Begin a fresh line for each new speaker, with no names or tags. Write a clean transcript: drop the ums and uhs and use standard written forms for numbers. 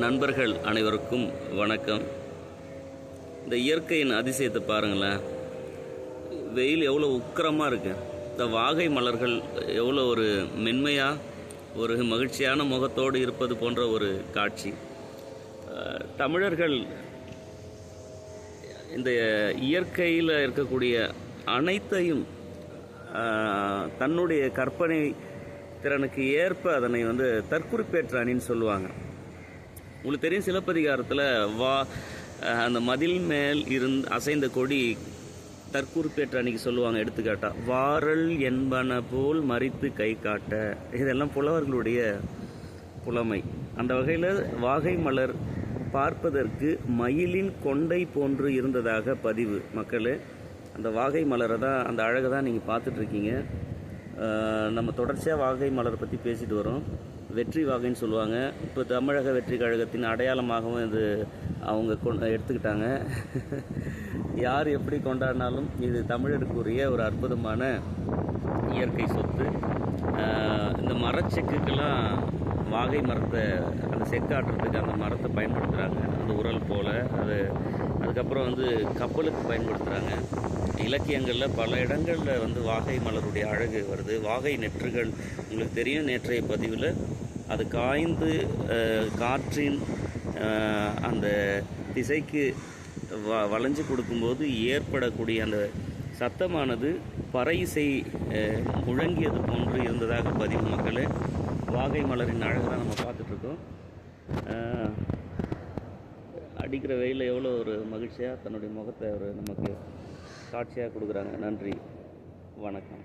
நண்பர்கள் அனைவருக்கும் வணக்கம். இந்த இயற்கையின் அதிசயத்தை பாருங்களேன். வெயில் எவ்வளோ உக்கிரமாக இருக்கு. இந்த வாகை மலர்கள் எவ்வளோ ஒரு மென்மையாக ஒரு மகிழ்ச்சியான முகத்தோடு இருப்பது போன்ற ஒரு காட்சி. தமிழர்கள் இந்த இயற்கையில் இருக்கக்கூடிய அனைத்தையும் தன்னுடைய கற்பனை திறனுக்கு ஏற்ப அதனை தற்குறிப்பேற்ற அணின்னு சொல்லுவாங்க. உங்களுக்கு தெரியும், சிலப்பதிகாரத்தில் அந்த மதில் மேல் அசைந்த கொடி தற்குறிப்பேற்ற அணிக்கு சொல்லுவாங்க. எடுத்துக்காட்டா, வாரல் என்பன போல் மறித்து கை காட்ட. இதெல்லாம் புலவர்களுடைய புலமை. அந்த வகையில் வாகை மலர் பார்ப்பதற்கு மயிலின் கொண்டை போன்று இருந்ததாக பதிவு. மக்களே, அந்த வாகை மலரை தான், அந்த அழகை தான் நீங்கள் பார்த்துட்ருக்கீங்க. நம்ம தொடர்ச்சியாக வாகை மலரை பற்றி பேசிட்டு வரோம். வெற்றி வாகைன்னு சொல்லுவாங்க. இப்போ தமிழக வெற்றி கழகத்தின் அடையாளமாகவும் இது அவங்க எடுத்துக்கிட்டாங்க. யார் எப்படி கொண்டாடினாலும் இது தமிழருக்குரிய ஒரு அற்புதமான இயற்கை சொத்து. இந்த மரச்செக்குக்கெல்லாம் வாகை மரத்தை, அந்த செக்காட்டுறதுக்கு அந்த மரத்தை பயன்படுத்துகிறாங்க. அந்த உரல் போல் அதுக்கப்புறம் கப்பலுக்கு பயன்படுத்துகிறாங்க. இலக்கியங்களில் பல இடங்களில் வாகை மலருடைய அழகு வருது. வாகை நெற்றுகள் உங்களுக்கு தெரியும். நேற்றைய பதிவில் அது காய்ந்து காற்றின் அந்த திசைக்கு வளைஞ்சு கொடுக்கும்போது ஏற்படக்கூடிய அந்த சத்தமானது பறை இசை முழங்கியது போன்று இருந்ததாக பதிவு. மக்களே, வாகை மலரின் அழகு தான் நம்ம பார்த்துட்ருக்கோம். அடிக்கிற வெயிலில் எவ்வளோ ஒரு மகிழ்ச்சியாக தன்னுடைய முகத்தை நமக்கு காட்சியாக கொடுக்குறாங்க. நன்றி, வணக்கம்.